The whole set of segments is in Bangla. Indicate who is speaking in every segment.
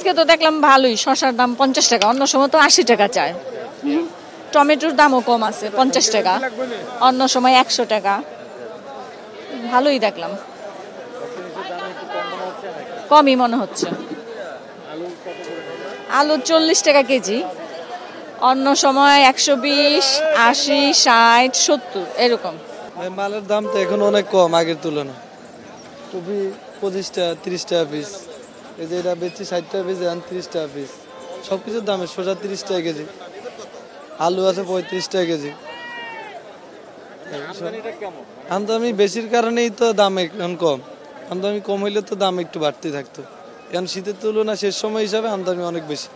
Speaker 1: আজকে তো দেখলাম ভালোই, শসার দাম 50 টাকা, অন্য সময় তো 80 টাকা চায়। টমেটোর দামও কম আছে, 50 টাকা, অন্য সময় 100 টাকা। ভালোই দেখলাম, কমই মনে হচ্ছে। আলু 40 টাকা কেজি, অন্য সময় 120, 80, 60, 70 এরকম।
Speaker 2: মালের দাম তো এখন অনেক কম আগের তুলনায়। কপি 25 টাকা 30 টাকা পিস, এই যে এটা বেচছি 60 টাকা পিস, 30 টাকা পিস। সবকিছুর দামে সোজা 30 টাকা কেজি, আলু আছে 35 টাকা কেজি। আমদানি বেশির কারণেই তো দাম এখন কম, আমদানি কম হইলে তো দাম একটু বাড়তে থাকতো। এখন শীতের তুলনায় শেষ সময় হিসাবে আমদানি অনেক বেশি,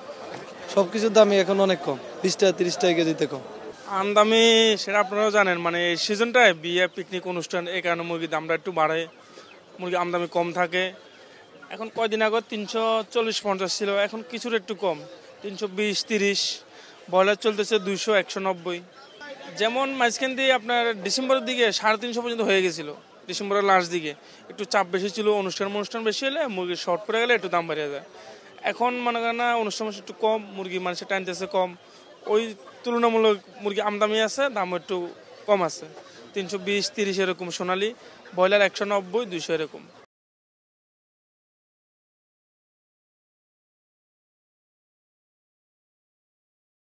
Speaker 2: সবকিছুর দামই এখন অনেক কম, 20 টাকা 30 টাকা কেজিতে কম।
Speaker 3: আমদামি সেটা আপনারাও জানেন, মানে এই সিজনটায় বিয়ে পিকনিক অনুষ্ঠান, এই কারণে মুরগির দামটা একটু বাড়ে, মুরগি আমদামি কম থাকে। এখন কয়দিন আগে 340-50 ছিল, এখন কিছুর একটু কম, 320-30। ব্রয়লার চলতেছে 200-190। যেমন মাঝখান দিয়ে আপনার ডিসেম্বরের দিকে 350 পর্যন্ত হয়ে গেছিলো, ডিসেম্বরের লাস্ট দিকে একটু চাপ বেশি ছিল, অনুষ্ঠান বেশি হলে মুরগির শর্ট পড়ে গেলে একটু দাম বাড়িয়ে যায়। এখন মনে করেন না, অনুষ্ঠান একটু কম, মুরগি মানুষের টানতেছে কম, ওই তুলনামূলক মুরগি আমদামি আছে, দাম একটু কম আছে, 320-30 এরকম সোনালি, ব্রয়লার 190-200 এরকম।